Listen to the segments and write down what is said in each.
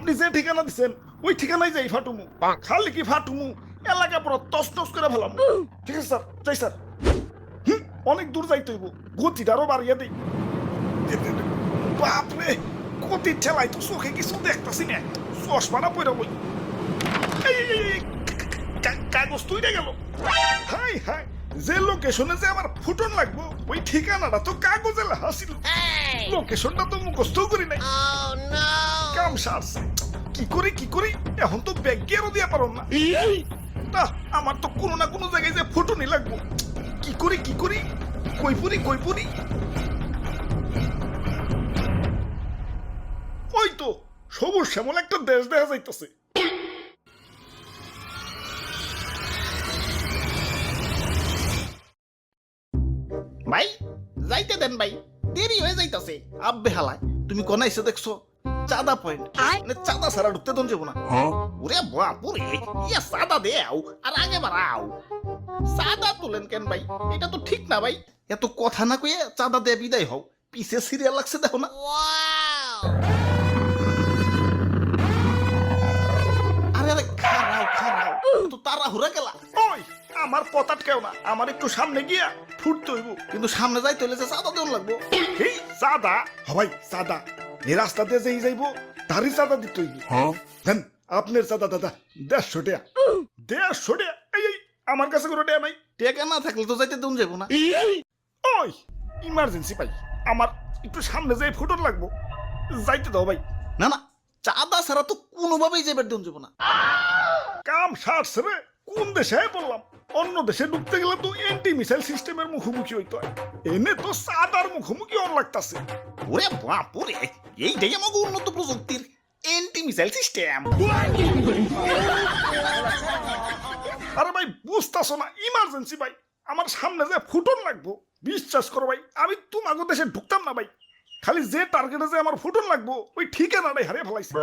আপনি যে ঠিকানা দিচ্ছেন ওই ঠিকানায় যাই ফাটুমু, খালি কি ফাটুমু, এলাকা পুরো তস তস করে ফেলাম। ঠিক আছে স্যার, যাই স্যার। অনেক দূর যাইতে হইব, গতিটা আরো বাড়িয়ে দিই। বাপরে, গতির ঠেলাই তো চোখে কিছু দেখতেছি না, চশমাটা পরে বই। কাগজ তুইরে গেল। হাই হাই, যে লোকেশনে যে আমার ফুটন লাগবো ওই ঠিকানাটা তো কাগজে লেখা ছিল, লোকেশনটা তো মুখস্থ করি নাই। কাম সারছে, কি করি এখন তো ব্যাগ গিয়েও দিয়া পারো না। না, আমার তো কোনো না কোনো জায়গায় যে ফুটনই লাগবো। কি করি কই পুরি। ওই তো সবুজ শ্যামল একটা দেশ দেখা যাইতেছে। ভাই যাইতে দেন ভাই, দেরি হয়ে যাইতাছে। আব্বে হালায়, তুমি কোন এসে দেখছো? চাঁদা পয়েন্ট, মানে চাঁদা ছাড়া ঢুকতে দন যাবো না। ওরে বাপুরে, ইয়া চাঁদা দেও আর আগে বাড়াও। চাঁদা তুলেন কেন ভাই? এটা তো ঠিক না ভাই। এত কথা না কয়ে চাঁদা দিয়ে বিদায় হও, পিছে সিরিয়াল লাগছে দেখো না। আরে আরে খারাও তো তাড়াহুড়া গেলা। ওই আমার পতাট কেউ না, আমার একটু সামনে গিয়া ফুটতে হইব। কিন্তু সামনে যাইতে হলে যে চাঁদা দেন লাগবো। এই চাঁদা হবাই, চাঁদা এই রাস্তা দিয়ে যেই যাইব তারই চাঁদা দিতে হইব। দেন আপনার চাঁদা দাদা 150 টাকা। 150 টাকা? এই আমার কাছে কোনো টাকা নাই। টেকা না থাকলে তো যাইতে দেন যাবো না। ওই ইমার্জেন্সি ভাই, আমার একটু সামনে যাই ফুটন লাগবো, যাইতে দাও ভাই। না না, চাঁদা ছাড়া তো কোনোভাবেই যাবার দেন যাবো না। কাম সারছে রে, কোন দেশে বললাম? অন্য দেশে ঢুকতে গেলে তো এন্টি মিসাইল সিস্টেমের মুখোমুখি হইতে হয়, এনে তো চাঁদার মুখোমুখি অন লাগতাছে। ওরে বাপুরে, এইটাই আমাকে উন্নত প্রযুক্তির এন্টি মিসাইল সিস্টেম। আরে ভাই বুঝতাছো না, ইমার্জেন্সি ভাই, আমার সামনে যে ফুটন লাগবো। বিশ্বাস করো ভাই, আমি তোমাকে দেশে ঢুকতাম না ভাই, খালি যে টার্গেটে যে আমার ফুটন লাগবো ওই ঠিকানাটাই হারিয়ে ফেলাইছে।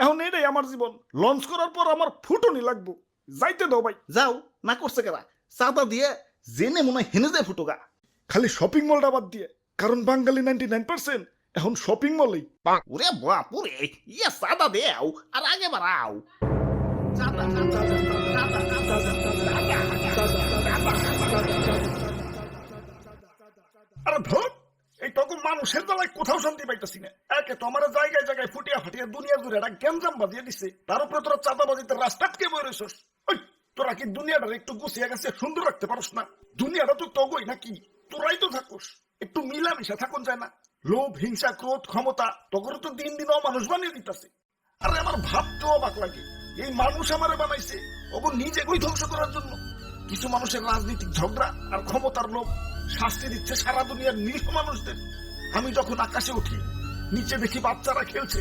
এখন এটাই আমার জীবন, লঞ্চ করার পর আমার ফুটনই লাগবো, যাইতে দাও ভাই। যাও, না করছে কেরা? চাঁদা দিয়ে জেনে মনে হয় হেনে যায় ফুটোগা। খালি শপিং মলটা বাদ দিয়ে, কারণ বাঙালি 99% এখন শপিং মলেই। ওরে বাপুরে, ইয়া চাঁদা দেও আর আগে বাড়াও। আরে ধর, এই টকু মানুষের জ্বালায় কোথাও শান্তি পাইতেছি না। একে তো আমার জায়গায় জায়গায় ফুটিয়া ফাটিয়া দুনিয়া জুড়ে একটা গ্যাঞ্জাম বাজিয়ে দিছে, তার উপরে তোরা চাঁদাবাজিতে রাস্তা কে বই রয়েছিস। ওই তোরা কি দুনিয়াটা একটু গুছিয়ে গেছে সুন্দর রাখতে পারস না? দুনিয়াটা তো তগই নাকি, তোরাই তো থাকোস, একটু মিলামিশা থাকুন যায় না? লোভ, হিংসা, ক্রোধ, ক্ষমতা তখন তো দিন দিন মানুষ বানিয়ে দিতেছে। আরে আমার ভাবতেও অবাক লাগে, এই মানুষ আমারে বানাইছে ওগো নিজে কই ধ্বংস করার জন্য। কিছু মানুষের রাজনৈতিক ঝগড়া আর ক্ষমতার লোভ শাস্তি দিচ্ছে সারা দুনিয়ার নিরীহ মানুষদের। আমি যখন আকাশে উঠি, নিচে দেখি বাচ্চারা খেলছে।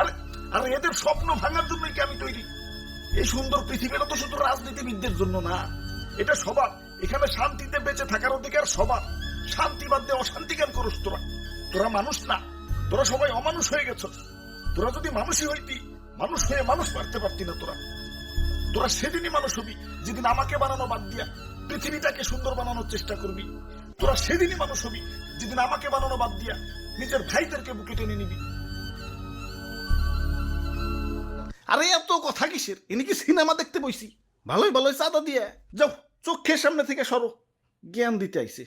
আরে আরে এদের স্বপ্ন ভাঙার জন্যই কি আমি তৈরি? এই সুন্দর পৃথিবীটা তো শুধু রাজনীতিবিদদের জন্য না, এটা সবার। এখানে শান্তিতে বেঁচে থাকার অধিকার সবার। শান্তি বাদ দিয়ে অশান্তি কেন করস তোরা? তোরা মানুষ না, তোরা সবাই অমানুষ হয়ে গেছ। তোরা যদি মানুষই হইতি, মানুষ হয়ে মানুষ মারতে পারতি না। তোরা সেদিনই মানুষ হবি যেদিন আমাকে বানানো বাদ দিয়া পৃথিবীটাকে সুন্দর বানানোর চেষ্টা করবি। তোরা সেদিনই মানুষ হবি যেদিন আমাকে বানানো বাদ দিয়া নিজের ভাইদেরকে বুকে টেনে নিবি। আরে এত কথা কিসের? এনে কি সিনেমা দেখতে বইছি? ভালোই চাঁদা দিয়ে যাও, চোখের সামনে থেকে সরো, জ্ঞান দিতে আইছে।